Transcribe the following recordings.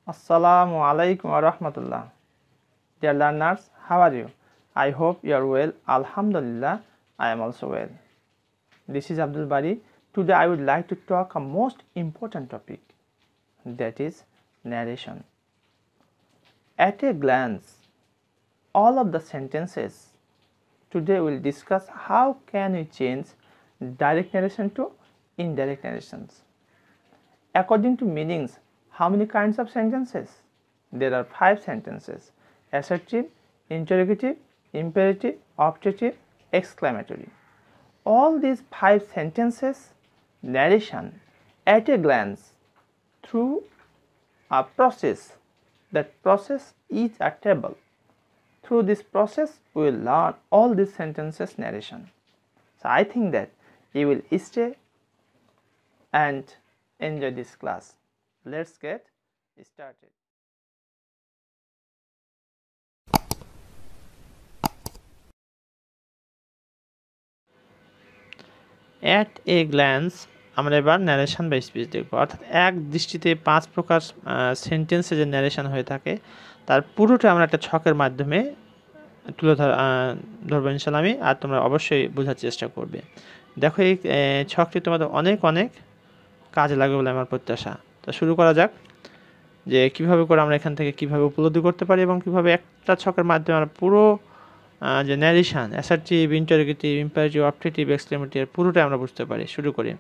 Assalamu alaikum wa rahmatullah. Dear learners, how are you? I hope you are well. Alhamdulillah, I am also well. This is Abdul Bari. Today I would like to talk a most important topic, that is narration. At a glance, all of the sentences. Today we will discuss how can we change direct narration to indirect narrations. According to meanings, how many kinds of sentences? There are 5 sentences: assertive, interrogative, imperative, optative, exclamatory. All these 5 sentences narration at a glance through a process. That process is a table. Through this process we will learn all these sentences narration. So I think that you will stay and enjoy this class. Let's get started. At a glance আমরা এবার narration বা speech দেখব, অর্থাৎ এক দৃষ্টিতে 5 প্রকার সেন্টেন্সে যে ন্যারেশন হয়ে থাকে তার পুরোটা আমরা একটা ছকের মাধ্যমে তুলে ধরবো ইনশাআল্লাহ আমি, আর তোমরা অবশ্যই বোঝার চেষ্টা করবে। দেখো এই ছকটি তোমাদের অনেক কাজে লাগবে বলে আমার প্রত্যাশা। তো শুরু করা যাক যে কিভাবে করে আমরা এখান থেকে কিভাবে উপলব্ধি করতে পারি এবং কিভাবে একটা ছকের মাধ্যমে আমরা পুরো যে narration, assertive, interrogative, imperative, optative, exclamative পুরোটাই আমরা বুঝতে পারি। শুরু করি।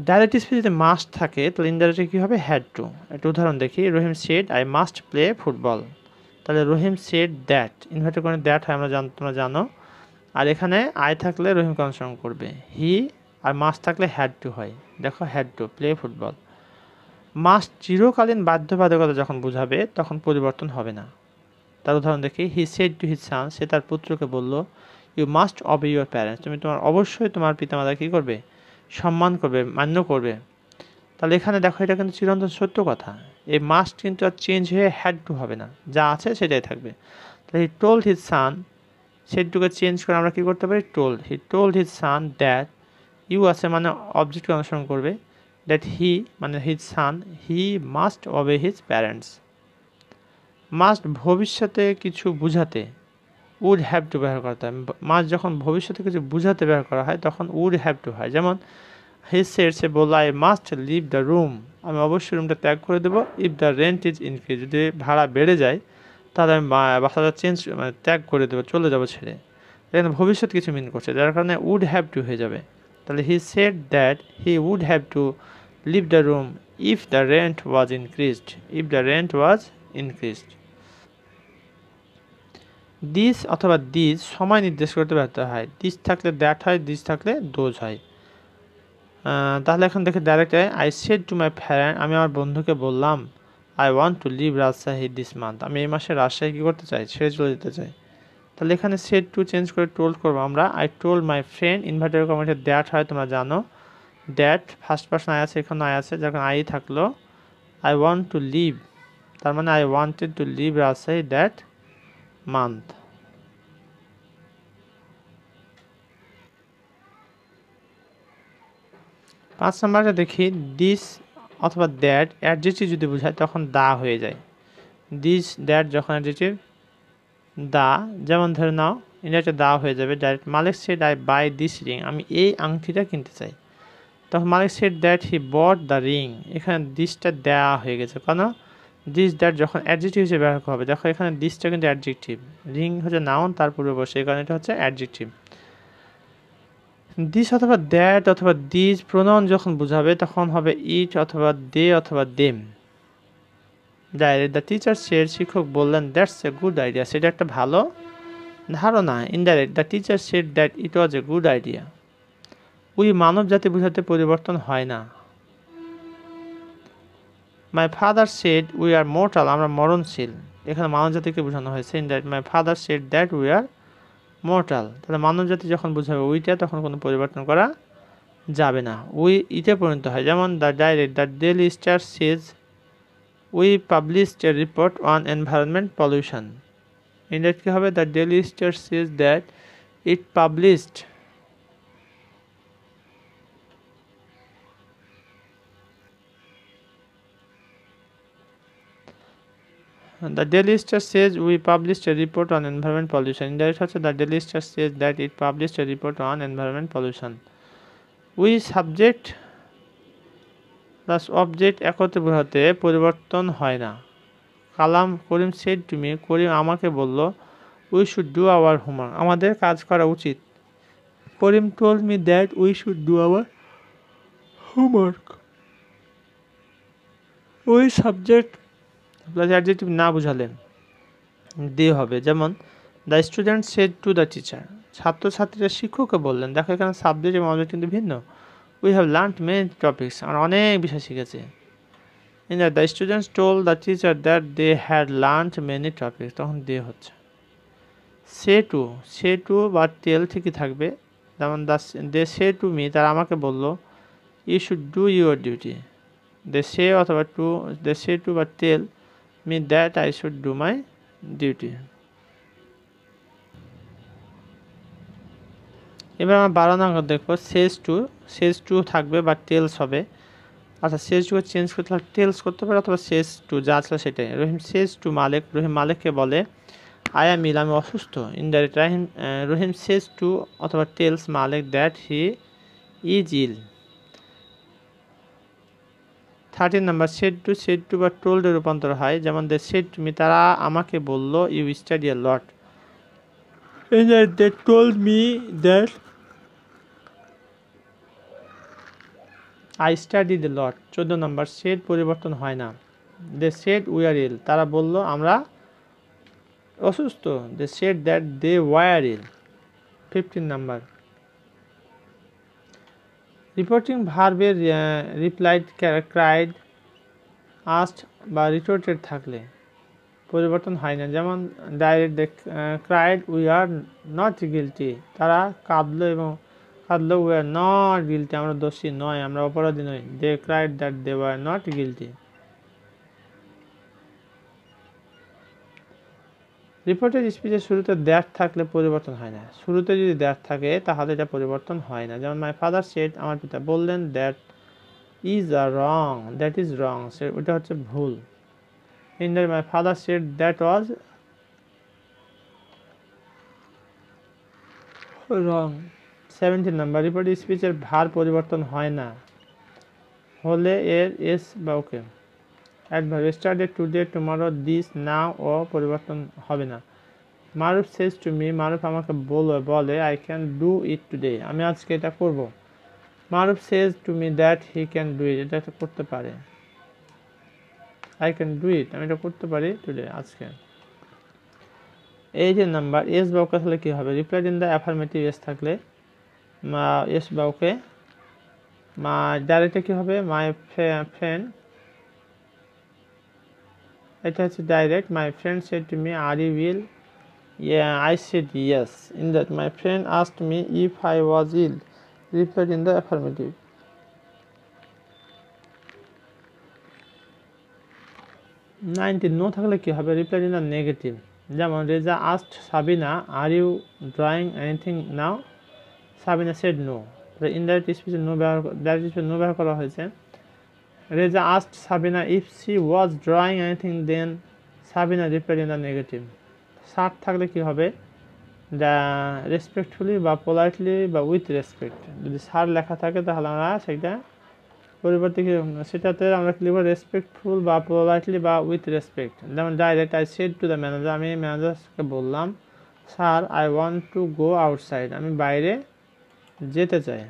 ডাইরেক্ট স্পিচ যদি মাস্ট থাকে তাহলে ইনডাইরেক্টে কী হবে? Had to. একটা উদাহরণ দেখি। Rahim said I must play football. তাহলে রহিম সেড দ্যাট, ইনভার্টেড করে দ্যাট হয়, তোমরা জানো। আর এখানে আই থাকলে রহিমকে অনুসরণ করবে। হি আর মাস্ট থাকলে হ্যাড টু হয়। দেখো had to play football. Must চিরকালীন বাধ্যবাধকতা যখন বোঝাবে তখন পরিবর্তন হবে না। তার উদাহরণ দেখি। He said to his son, সে তার পুত্রকে বলল, you must obey your parents, তুমি অবশ্যই তোমার পিতামাতা কী করবে? সম্মান করবে, মান্য করবে। তাহলে এখানে দেখো এটা কিন্তু চিরন্তন সত্য কথা। এই মাস্ট কিন্তু আর চেঞ্জ হয়ে হ্যাড টু হবে না, যা আছে সেটাই থাকবে। তাহলে হি টোল্ড হিজ সান, সেটুকে চেঞ্জ করে আমরা কী করতে পারি? Told. He told his son that, you আছে মানে অবজেক্টকে অনুসরণ করবে, দ্যাট হি মানে his son, he must obey his parents. Must ভবিষ্যতে কিছু বুঝাতে উড হ্যাভ টু ব্যবহার করতে হয়। মাস্ট যখন ভবিষ্যতে কিছু বুঝাতে ব্যবহার করা হয় তখন উড হ্যাভ টু হয়। যেমন হিজ সেড, সে বলল, I must leave the room, আমি অবশ্যই রুমটা ত্যাগ করে দেবো। If the rent is increase, যদি ভাড়া বেড়ে যায় তাহলে আমি বাসাটা ত্যাগ করে দেবো, চলে যাবো ছেড়ে। এখানে ভবিষ্যৎ কিছু মিন করছে, যার কারণে উড হ্যাভ টু হয়ে যাবে। তাহলে he said that he would have to leave the room if the rent was increased, if the rent was increased. This অথবা দিস সময় নির্দেশ করতে ব্যর্থ হয়। দিস থাকলে দ্যাট হয়, দিস থাকলে দোজ হয়। তাহলে এখন দেখে direct I said to my friend, আমি আমার বন্ধুকে বললাম, I want to leave Rajshahi this month, আমি এই মাসে রাজশাহী কী করতে চাই? ছেড়ে চলে যেতে চাই। তাহলে এখানে সেড টু চেঞ্জ করে টোল্ড করবো আমরা। I told my friend, inverted কমাতে দ্যাট হয়, তোমরা জানো। দ্যাট ফার্স্ট পার্সন আই আছে, এখানে আই আছে, যখন আই থাকলো আই ওয়ান্ট টু লিভ, তার মানে I wanted to leave Rajshahi that month. পাঁচ নম্বরটা দেখি। দিস অথবা দ্যাট অ্যাডজেক্টিভ যদি বোঝায় তখন দা হয়ে যায়। দিস দ্যাট যখন অ্যাডজেক্টিভ দা, যেমন ধরে নাও ইন্ডিয়াতে দা হয়ে যাবে direct. Malik said I buy this ring, আমি এই আংটিটা কিনতে চাই। তখন Malik said that he bought the ring, এখানে দিসটা দেয়া হয়ে গেছে, কেন? দিস দ্যাট যখন অ্যাডজেক্টিভ হিসেবে ব্যবহার করা হবে। দেখো এখানে দিসটা কিন্তু অ্যাডজেক্টিভ, রিং হচ্ছে নাউন, তার পূর্বে বসে, এই কারণে এটা হচ্ছে অ্যাডজেক্টিভ। দিস অথবা দ্যাট অথবা দিস প্রোনাউন যখন বোঝাবে তখন হবে ইট অথবা দে অথবা them. Direct the teacher shed, শিক্ষক বললেন, দ্যাটস এ গুড আইডিয়া, সেটা একটা ভালো ধারণা। Indirect the teacher said that it was a good idea. We মানব জাতি বোঝাতে পরিবর্তন হয় না। My father said we are mortal, আমরা মরণশীল, এখানে মানব জাতিকে বোঝানো হয়েছে। Indirect my father said that we are mortal, তাহলে মানব জাতি যখন বোঝাবে উইটা তখন কোনো পরিবর্তন করা যাবে না, উই ইতে পরিণত হয়। যেমন the direct the Daily Star says we published a report on environment pollution. Indirect কী হবে? The Daily Star says that it published The Daily Star says we published a report on environment pollution. Indirect হচ্ছে the Daily Star says that it published a report on environment pollution. We subject plus object একত্রে বোঝাতে পরিবর্তন হয় না। করিম said to me, করিম আমাকে বলল, we should do our homework, আমাদের কাজ করা উচিত। করিম told me that we should do our homework. ওই সাবজেক্ট প্লাস অ্যাডজেক্টিভ না বুঝালে দিয়ে হবে, যেমন the student shed to the teacher, ছাত্রছাত্রীরা শিক্ষককে বললেন। দেখো এখানে সাবজেক্ট এবং অবজেক্ট কিন্তু ভিন্ন। We have learned many topics, আমরা অনেক বিষয় শিখেছি। In the students told the teacher that they had learned many topics, তখন দিয়ে হচ্ছে। সে টু বা টেল ঠিকই থাকবে, যেমন দে সে টু মি, তারা আমাকে বলল, you should do your duty. They say to বা tell me that I should do my duty. এবার আমরা 12 নম্বর দেখবো, সেজ টু থাকবে বা টেলস হবে। আচ্ছা, সেজ টু চেঞ্জ করতে হলে টেলস করতে পারে অথবা সেজ টু, যা আছে সেটাই। রহিম সেজ টু মালিক, রহিম মালিককে বলে, আই এম ইল, আমি অসুস্থ। ইনডাইরেক্ট রহিম সেজ টু অথবা tells Malik that he is ill. 13 number, said to বা টোল্ডে রূপান্তর হয়, যেমন দে সেড টু মি, তারা আমাকে বলল, you study a lot. They told me that I study the lot. 14 number, said পরিবর্তন হয় না, দে সেড উই আর ইল, তারা বলল আমরা অসুস্থ। They said that they were ill. 15 number, reporting ভার্বের রিপ্লাইড, ক্রাইড, আস্ট বা রিটোর্টেড থাকলে পরিবর্তন হয় না, যেমন direct cried we are not guilty, তারা কাঁদলো উই আর নট গিলটি, আমরা দোষী নয়, আমরা অপরাধী নই। They cried that they were not guilty. Reported স্পিচের শুরুতে দ্যাট থাকলে পরিবর্তন হয় না, শুরুতে যদি দ্যাট থাকে তাহলে এটা পরিবর্তন হয় না, যেমন মাই ফাদার সেড, আমার পিতা বললেন, দ্যাট ইজ রং, ওটা হচ্ছে ভুল। Indirect my father said that was wrong. 17 number, reported স্পিচের ভার পরিবর্তন হয় না হলে এর এস বা ওকে। Adverb, yesterday, today, tomorrow, this, now ও পরিবর্তন হবে না। মারুফ সেজ টু মি, মারুফ আমাকে বলে, I can do it today, আমি আজকে এটা করব। Maruf says to me that he can do it, এটা করতে পারে। আই ক্যান ডু ইট, আমি এটা করতে পারি টুডে, আজকে। এই যে নাম্বার, এস বা ওকে থাকলে কি হবে? Replied in the affirmative yes থাকলে এস বা ওকে। ডাইরেক্টে কি হবে? মাই ফ্রেন্ড, এটা হচ্ছে direct. My friend said to me are you will, I said yes. In that, my friend asked me if I was ill. Replied in the affirmative. 19, no থাকলে কি হবে? Replied in the negative, যেমন Reza asked Sabina are you drawing anything now, Sabina said no. Indirect স্পিচে no ব্যবহার করা হয়েছে। Reza asked Sabina if she was drawing anything, then Sabina replied in the negative. Sir থাকলে কি হবে? রেসপেক্টফুলি বা পোলাইটলি বা উইথ রেসপেক্ট, যদি সার লেখা থাকে তাহলে আমরা সেটা পরিবর্তে সেটাতে আমরা কি লিখব? রেসপেক্টফুল বা পোলাইটলি বা উইথ রেসপেক্ট। যেমন direct, I said to the manager, আমি ম্যানেজারকে বললাম, sir I want to go outside, আমি বাইরে যেতে চাই।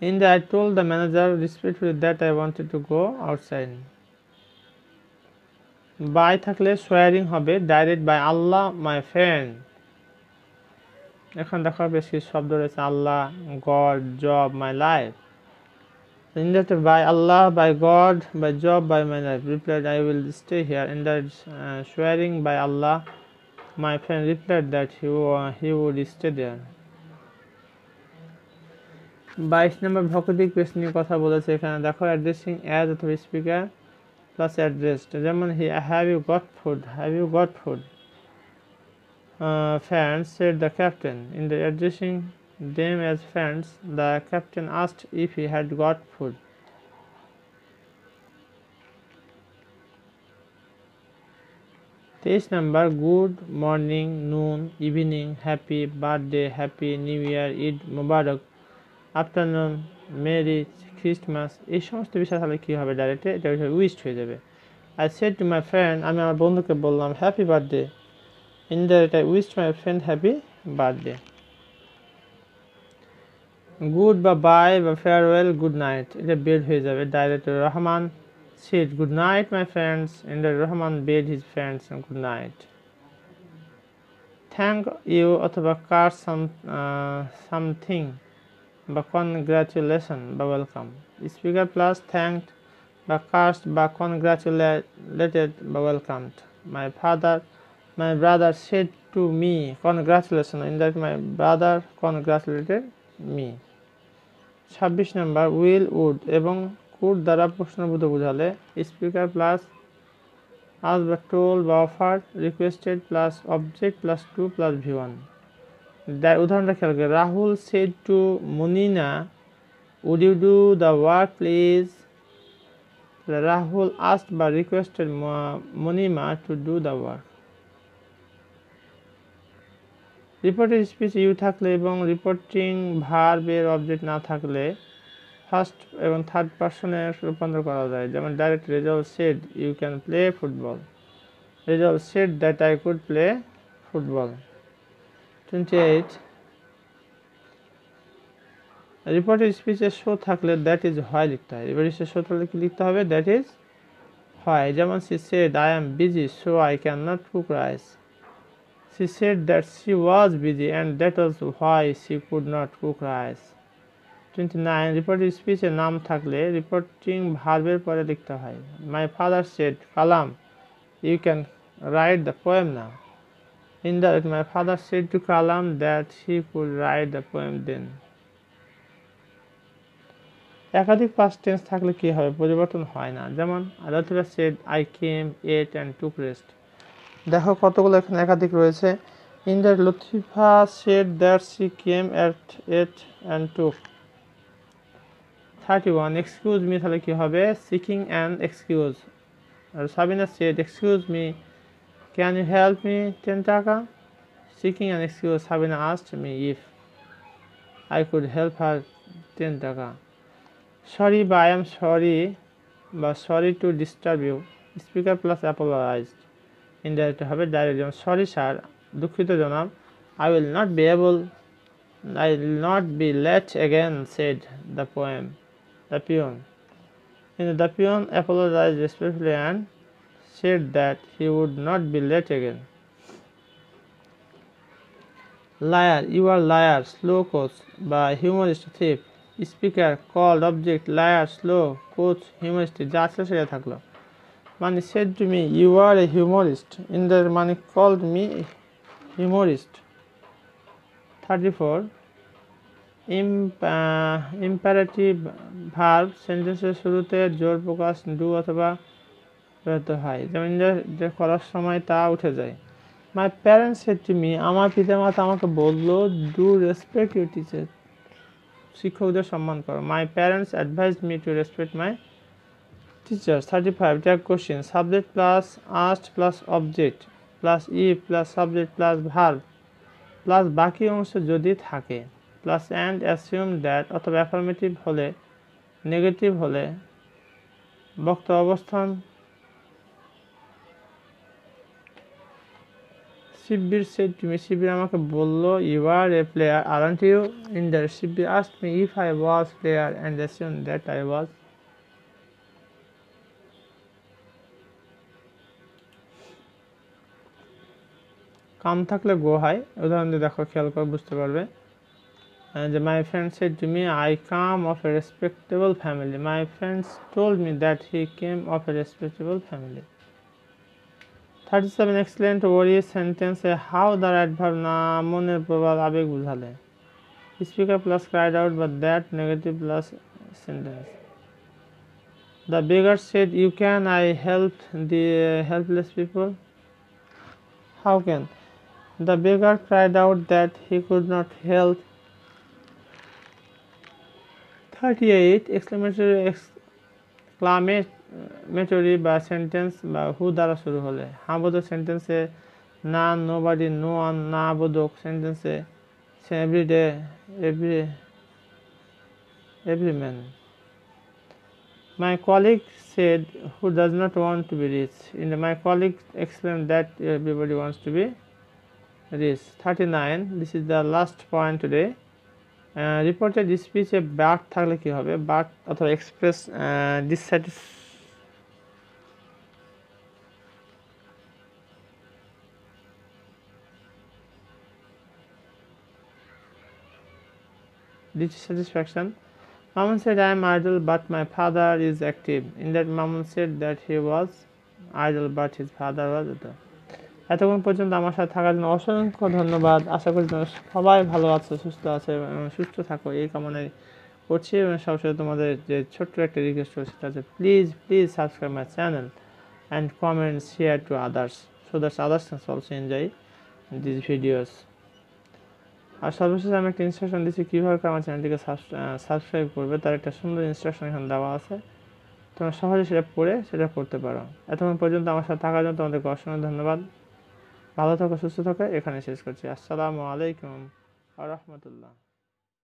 In the, I told the manager respectfully that I wanted to go outside. By থাকলে সোয়ারিং হবে, direct by Allah my friend. এখন দেখো বেশ কিছু শব্দ রয়েছে, Allah, God, Jove, my life. Indirect by Allah, by God, by Jove, by my life. Replied I will stay here. Indirect swearing by Allah my friend replied that he would stay there. 22 number vocative case নিয়ে কথা বলেছে এখানে। দেখো addressing as অথবা speaker plus addressed, যেমন have you got food, friends, said the captain. In the addressing them as friends, the captain asked if he had got food. 23 number good morning, noon, evening, happy birthday, happy new year, Eid Mubarak, afternoon, merry Christmas, এই সমস্ত বিষয় তাহলে কী হবে ডাইরেক্টে এটা wished হয়ে যাবে। I said to my friend, আমি আমার বন্ধুকে বললাম happy birthday. Indirect I wished my friend happy birthday. Good বা বাই বা ফেয়ারওয়েল, গুড নাইট, এটা বেড হয়ে যাবে direct. Rahman said good night my friends, indirect Rahman bade his friends good night. Thank you অথবা কার সামথিং বা কনগ্রাচুলেশন বা welcome. Speaker plus thanked বা কাস্ট বা কনগ্রাচুলেটেড বা welcomed. My brother said to me congratulation, indirect my brother congratulated me. 26 number will, would এবং could দ্বারা প্রশ্নবোধক বোঝালে স্পিকার প্লাস আজ বা টোল বা offer, requested plus object plus to plus ভি1। উদাহরণটা খেয়াল করে, Rahul said to Munina would you do the work please. Rahul asked বা requested Munima to do the work. Reported speech you থাকলে এবং রিপোর্টিং ভার্বের অবজেক্ট না থাকলে ফার্স্ট এবং থার্ড পারসনে রূপান্তর করা যায়। যেমন direct result said you can play football, result said that I could play football. 28 reported স্পিচে শো থাকলে দ্যাট ইজ হয় লিখতে হয়। রিপোর্টেড শো থাকলে কি লিখতে হবে? দ্যাট ইজ হয়। যেমন she said I am busy so I can not cook rice. She said that she was busy and that was why she could not cook rice. 29 reported স্পিচে নাম থাকলে reporting ভার্বের পরে লিখতে হয়। My father said Kalam you can write the poem now. Indirect my father said to Kalam that he could write the poem then. একাধিক past tense থাকলে কি হবে? পরিবর্তন হয় না। যেমন Latifa said I came ate and took rest. দেখো কতগুলো এখানে একাধিক রয়েছে। Indirect Latifa said that she came ate ate and took. 31 excuse me তাহলে কি হবে? Seeking an excuse. আর Sabina said excuse me can you help me 10 taka. Seeking an excuse Sabina asked me if I could help her 10 taka. Sorry বা I am sorry বা sorry to disturb you, speaker plus apologised. Indirect হবে direct. যেমন sorry sir, দুঃখিত জনাব, I will not be late again said the peon. The peon apologised respectfully and said that he would not be late again. Liar you are liar, slow coach বা humorist thief. Speaker called object liar, slow coach humorist, যা আছে সেটা থাকলো। মানে said to me you are a humorist, in the মানে called me a humorist. 34 imperative verb সেন্টেন্সের শুরুতে জোর প্রকাশ ডু অথবা ব্যবহৃত হয়। যেমন যে করার সময় তা উঠে যায়। My parents shed to me, আমার পিতামাতা আমাকে বললো ডু রেসপেক্ট ইউর টিচার, শিক্ষকদের সম্মান করো। My parents advise me to respect my teachers. 35 tag question subject plus asked plus object plus if plus subject plus verb plus বাকি অংশ যদি থাকে plus and assume that অথবা affirmative হলে negative হলে বক্তা অবস্থান শিবির said to me, শিবির আমাকে বলল you are a player aren't you? In the Shibir asked me if I was player and assumed that I was. কাম থাকলে গো হয়। উদাহরণ দিয়ে দেখো, খেয়াল করে বুঝতে পারবে। যে my friend said to me I come of a respectable family. My friends told me that he came of a respectable family. 37 excellent ওয়ারি সেন্টেন্সে হাউ দ্বারা অ্যাডভার্ব না মনের প্রভাব আবেগ বুঝালে স্পিকার প্লাস ক্রাইড আউট বা that negative plus sentence. The beggar said you can I help the helpless people. How can? The beggar cried out that he could not help. 38 exclamatory মেটরি বা sentence বা হু দ্বারা শুরু হলে, হ্যাঁ বোধক সেন্টেন্সে না, nobody, no one, না বোধক সেন্টেন্সে everyday, every man. My colleague said who does not want to be rich. My colleague explained that everybody wants to be rich. 39. This is the last point today. Reported speech A but থাকলে কি হবে? But অথবা express dissatisfaction. Mamun said, I am idle, but my father is active. In that, Mamun said that he was idle, but his father was active. এতক্ষণ পর্যন্ত আমার সাথে থাকার জন্য অসংখ্য ধন্যবাদ। আশা করি তোমরা সবাই ভালো আছো, সুস্থ আছো এবং সুস্থ থাকো এই কামনায় করছি। এবং সবশেষে তোমাদের যে ছোট্ট একটা রিকোয়েস্ট করছি, সেটা হচ্ছে please subscribe my channel and comment share to others so that others can also enjoy this videos. আর সর্বশেষে আমি একটা ইনস্ট্রাকশন দিচ্ছি কীভাবে আমার চ্যানেলটিকে সাবস্ক্রাইব করবে, তার একটা সুন্দর ইনস্ট্রাকশন এখানে দেওয়া আছে। তোমরা সহজে সেটা করতে পারো। এতক্ষণ পর্যন্ত আমার সাথে থাকার জন্য তোমাদেরকে অসংখ্য ধন্যবাদ। ভালো থাকো, সুস্থ থাকো। এখানে শেষ করছি। আসসালামু আলাইকুম ওয়া রাহমাতুল্লাহ।